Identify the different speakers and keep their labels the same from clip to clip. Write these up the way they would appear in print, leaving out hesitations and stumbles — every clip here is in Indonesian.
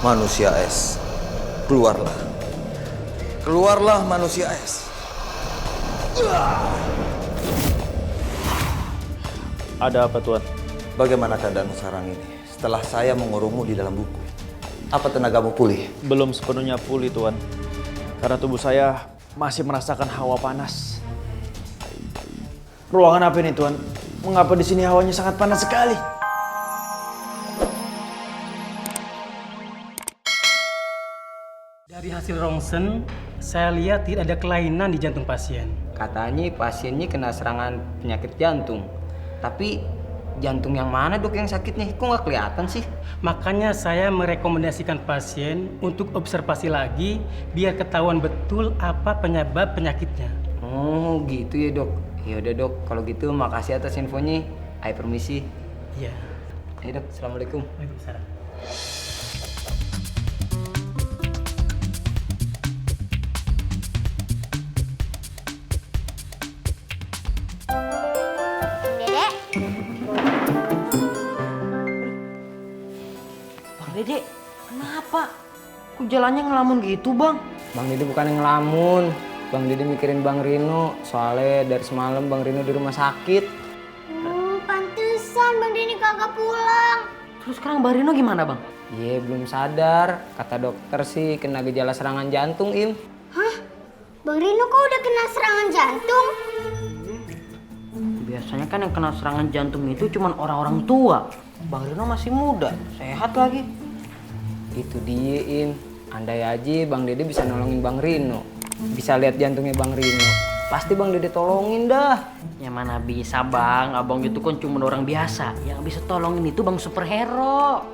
Speaker 1: Manusia es, keluarlah. Keluarlah manusia es.
Speaker 2: Ada apa, Tuan?
Speaker 1: Bagaimana keadaan sarang ini setelah saya mengurungmu di dalam buku? Apa tenagamu pulih?
Speaker 2: Belum sepenuhnya pulih, Tuan. Karena tubuh saya masih merasakan hawa panas. Ruangan apa ini, Tuan? Mengapa di sini hawanya sangat panas sekali?
Speaker 3: Dari hasil rongsen, saya lihat tidak ada kelainan di jantung pasien.
Speaker 4: Katanya pasiennya kena serangan penyakit jantung. Tapi jantung yang mana dok yang sakitnya? Kok nggak kelihatan sih?
Speaker 3: Makanya saya merekomendasikan pasien untuk observasi lagi biar ketahuan betul apa penyebab penyakitnya.
Speaker 4: Oh gitu ya dok. Ya udah dok, kalau gitu makasih atas infonya. Ayo permisi.
Speaker 3: Iya.
Speaker 4: Ayo dok, assalamualaikum.
Speaker 3: Waalaikumsalam.
Speaker 5: Dedek,
Speaker 4: Bang Dede, kenapa? Kok jalannya ngelamun gitu bang? Bang Dede bukan yang ngelamun. Bang Dede mikirin Bang Rino. Soalnya dari semalam Bang Rino di rumah sakit.
Speaker 5: pantesan Bang Denny kagak pulang.
Speaker 4: Terus sekarang Bang Rino gimana bang? Iya belum sadar. Kata dokter sih kena gejala serangan jantung Im.
Speaker 5: Hah? Bang Rino kok udah kena serangan jantung?
Speaker 4: Biasanya kan yang kena serangan jantung itu cuma orang-orang tua. Bang Rino masih muda, sehat lagi. Itu dia Im. Andai aja Bang Dede bisa nolongin Bang Rino. Bisa lihat jantungnya Bang Rino. Pasti Bang Dede tolongin dah.
Speaker 6: Ya mana bisa bang, abang itu kan cuma orang biasa. Yang bisa tolongin itu bang superhero.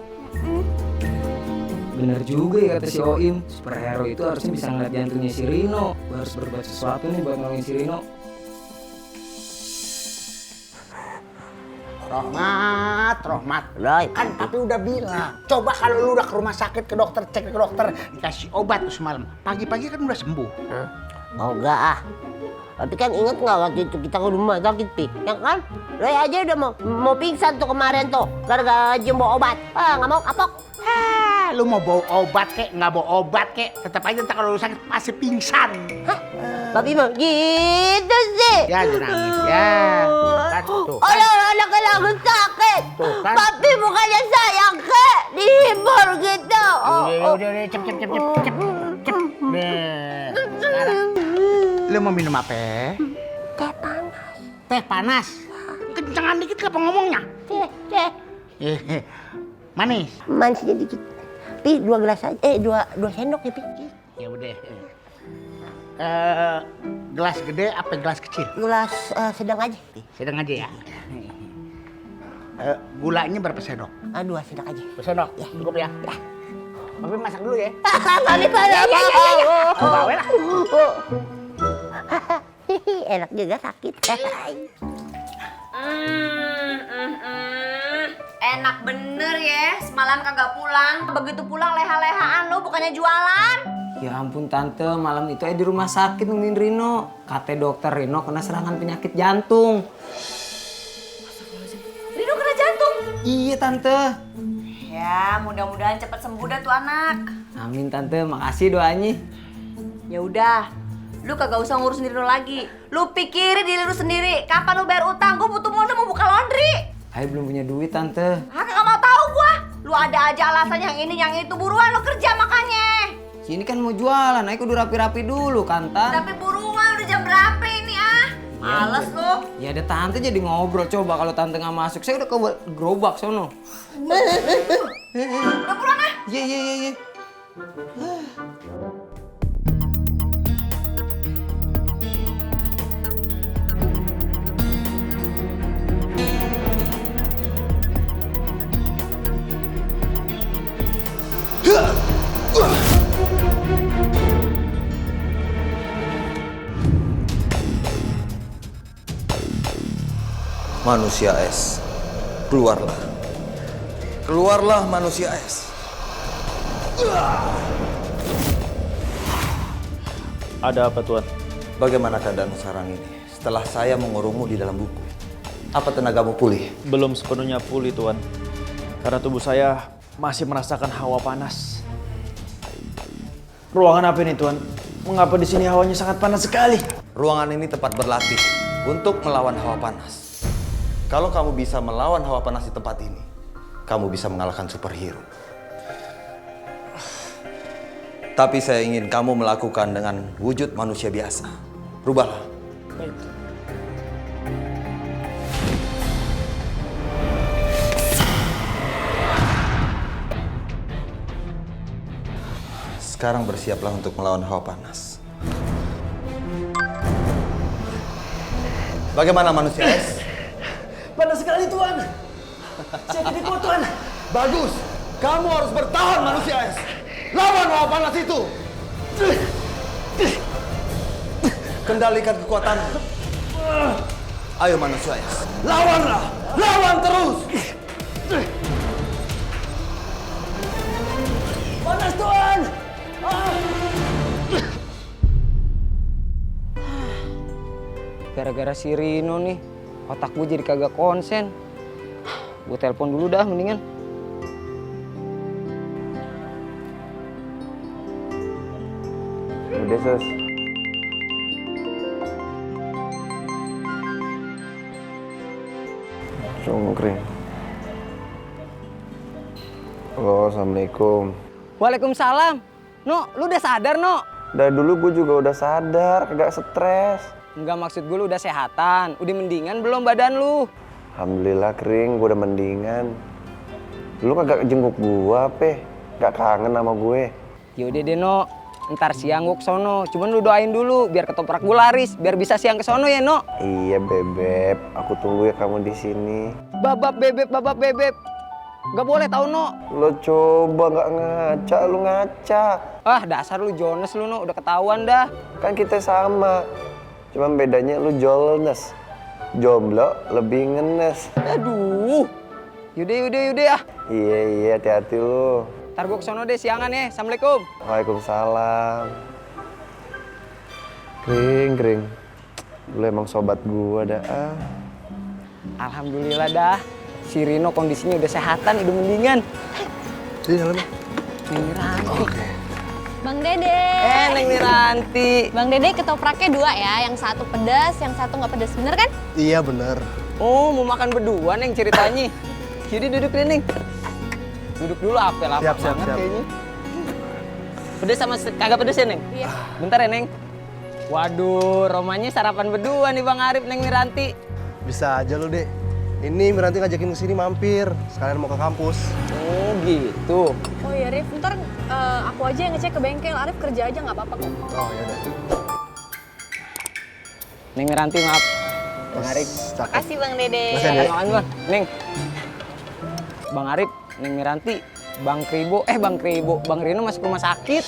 Speaker 4: Bener juga ya kata si Oim. Superhero itu harusnya bisa ngeliat jantungnya si Rino. Gue harus berbuat sesuatu nih buat nolongin si Rino.
Speaker 7: Rohmat. Kan tapi udah bilang. Coba kalau lu udah ke rumah sakit ke dokter, cek ke dokter, dikasih obat tuh semalam. Pagi-pagi kan udah sembuh.
Speaker 8: Oh enggak ah. Tapi kan inget nggak waktu itu kita ke rumah sakit Pi? Ya kan? Roy aja udah mau pingsan tuh kemarin tuh. Gara-gara Jim bawa obat. Ah nggak mau kapok.
Speaker 7: Lu mau bawa obat kek, nggak bawa obat kek, tetap aja ntar kalau lu sakit pasti pingsan.
Speaker 8: Hah? Babi mah gitu sih.
Speaker 7: Ya jangan nangis ya. Kan, tuh, kan.
Speaker 8: Anak lagi sakit.
Speaker 7: Tuh, kan.
Speaker 8: Papi bukannya sayang kek. Dihibur gitu.
Speaker 7: Udah, cep. Deh. Sekarang, lu mau minum apa?
Speaker 8: Teh panas.
Speaker 7: Teh panas. Kencengan dikit apa ngomongnya?
Speaker 8: Teh.
Speaker 7: Manis.
Speaker 8: Manisnya dikit. Pi 2 gelas aja. 2 sendok ya Pi.
Speaker 7: Ya udah. Gelas gede apa gelas kecil?
Speaker 8: Gelas sedang aja.
Speaker 7: Sedang aja ya. Gulanya berapa sendok?
Speaker 8: 2 sendok aja.
Speaker 7: 2 sendok? Ya. Cukup ya? Ya. Papi masak dulu ya.
Speaker 8: Papi ya.
Speaker 7: Bawa lah.
Speaker 8: Enak juga sakit.
Speaker 9: Enak bener ya, semalam kagak pulang. Begitu pulang leha-lehaan lu, bukannya jualan.
Speaker 4: Ya ampun tante, malam itu di rumah sakit nungguin Rino. Kata dokter Rino kena serangan penyakit jantung.
Speaker 9: Rino kena jantung.
Speaker 4: Iya tante.
Speaker 9: Ya, mudah-mudahan cepet sembuh dah tuh anak.
Speaker 4: Amin tante, makasih doanya.
Speaker 9: Ya udah, lu kagak usah ngurusin diri lu lagi. Lu pikirin diri lu sendiri. Kapan lu bayar utang? Gua butuh modal mau buka laundry.
Speaker 4: Ayo belum punya duit tante.
Speaker 9: Ah, kagak mau tahu gua. Lu ada aja alasan yang ini yang itu. Buruan lu kerja makanya.
Speaker 4: Sini kan mau jualan, ayo kudu rapi-rapi dulu kan Tan.
Speaker 9: Tapi buruan udah jam berapa ini ah? Males lu.
Speaker 4: Ya ada tante jadi ngobrol, coba kalau tante nggak masuk, saya udah ke gerobak sono.
Speaker 9: Udah buruan ah.
Speaker 4: Iya.
Speaker 1: Manusia es, keluarlah. Keluarlah manusia es.
Speaker 2: Ada apa, Tuan?
Speaker 1: Bagaimana keadaan sarang ini setelah saya mengurungmu di dalam buku? Apa tenagamu pulih?
Speaker 2: Belum sepenuhnya pulih, Tuan. Karena tubuh saya masih merasakan hawa panas. Ruangan apa ini Tuan? Mengapa di sini hawanya sangat panas sekali?
Speaker 1: Ruangan ini tempat berlatih untuk melawan hawa panas. Kalau kamu bisa melawan hawa panas di tempat ini, kamu bisa mengalahkan superhero. Tapi saya ingin kamu melakukan dengan wujud manusia biasa. Rubahlah. Sekarang bersiaplah untuk melawan hawa panas. Bagaimana manusia es?
Speaker 2: Panas sekali Tuan. Saya tidak kuat Tuan.
Speaker 1: Bagus. Kamu harus bertahan manusia es. Lawan hawa panas itu. Kendalikan kekuatanmu. Ayo manusia es. Lawanlah. Lawan terus.
Speaker 2: Panas Tuan.
Speaker 4: Gara-gara si Rino nih, otak gue jadi kagak konsen. Gue telepon dulu dah mendingan.
Speaker 10: Udah, Sus. Cungkring. Halo, Assalamualaikum.
Speaker 4: Waalaikumsalam. No, lu udah sadar, No?
Speaker 10: Dari dulu gue juga udah sadar, kagak stres.
Speaker 4: Enggak, maksud gue lu udah sehatan. Udah mendingan belum badan lu?
Speaker 10: Alhamdulillah, Kring, gue udah mendingan. Lu kagak jenguk gua, apa? Gak kangen sama gue.
Speaker 4: Yaudah deh, No. Ntar siang gue kesono. Cuman lu doain dulu biar ketoprak gue laris. Biar bisa siang kesono ya, No?
Speaker 10: Iya, Bebep. Aku tunggu ya kamu di sini.
Speaker 4: Babab bebeb, babab bebeb. Gak boleh tau, No.
Speaker 10: Lo coba gak ngaca, lu ngaca.
Speaker 4: Ah, dasar lu Jones lu, No. Udah ketahuan dah.
Speaker 10: Kan kita sama. Cuman bedanya lu Jones. Jomblo lebih ngenes.
Speaker 4: Aduh. Yaudah ya.
Speaker 10: Iya, hati-hati lu.
Speaker 4: Ntar gue kesono deh siangan ya. Assalamualaikum.
Speaker 10: Waalaikumsalam. Kring. Lu emang sobat gua dah.
Speaker 4: Alhamdulillah dah. Si Rino kondisinya udah sehatan, udah mendingan.
Speaker 10: Di dalamnya.
Speaker 4: Neng Ranti.
Speaker 9: Bang Dede.
Speaker 4: Neng Ranti.
Speaker 9: Bang Dede ketopraknya 2 ya, yang satu pedas, yang satu nggak pedas, bener kan?
Speaker 7: Iya bener.
Speaker 4: Oh, mau makan berdua Neng ceritanya. Jadi duduk deh Neng. Duduk dulu apel banget kayaknya. Pedes sama kagak pedes ya Neng?
Speaker 9: Iya.
Speaker 4: Bentar ya Neng. Waduh, romanya sarapan berdua nih Bang Arif, Neng Miranti.
Speaker 7: Bisa aja lu, Dek. Ini Miranti ngajakin kesini mampir. Sekalian mau ke kampus.
Speaker 4: Oh gitu.
Speaker 9: Oh iya Rif, ntar aku aja yang ngecek ke bengkel, Arif kerja aja nggak apa-apa kok.
Speaker 7: Oh yaudah.
Speaker 4: Neng Miranti maaf. Bang Arif.
Speaker 9: Makasih Bang Dede.
Speaker 4: Makan Bang. Neng. Bang Arif, Neng Miranti, Bang Kribo, Bang Rino masuk rumah sakit.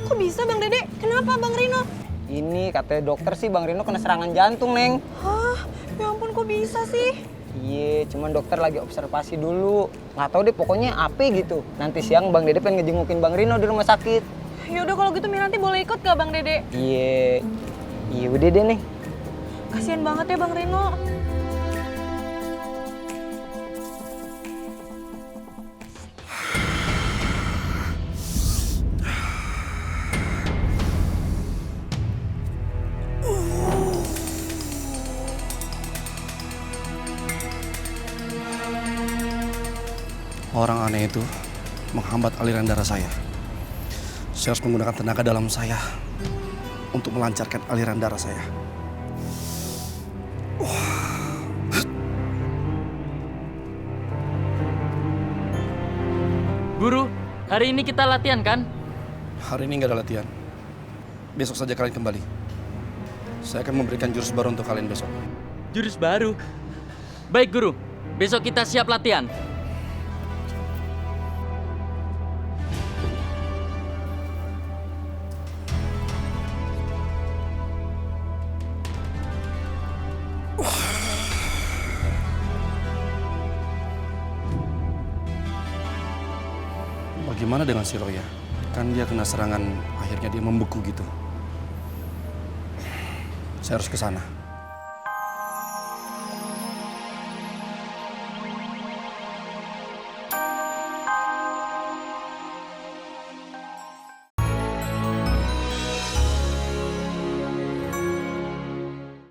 Speaker 9: Kok bisa Bang Dede? Kenapa Bang Rino?
Speaker 4: Ini katanya dokter sih Bang Rino kena serangan jantung, Neng.
Speaker 9: Hah? Ya ampun kok bisa sih?
Speaker 4: Iya, cuman dokter lagi observasi dulu. Nggak tahu deh, pokoknya apa gitu. Nanti siang Bang Dede pengen ngejengukin Bang Rino di rumah sakit.
Speaker 9: Yaudah kalau gitu Miranti boleh ikut gak Bang Dede?
Speaker 4: Iya, udah deh, Neng.
Speaker 9: Kasian banget ya Bang Rino.
Speaker 11: Orang aneh itu menghambat aliran darah saya. Saya harus menggunakan tenaga dalam saya untuk melancarkan aliran darah saya.
Speaker 12: Guru, hari ini kita latihan kan?
Speaker 11: Hari ini nggak ada latihan. Besok saja kalian kembali. Saya akan memberikan jurus baru untuk kalian besok.
Speaker 12: Jurus baru? Baik guru, besok kita siap latihan.
Speaker 11: Bagaimana dengan si Roya? Kan dia kena serangan, akhirnya dia membeku gitu. Saya harus ke sana.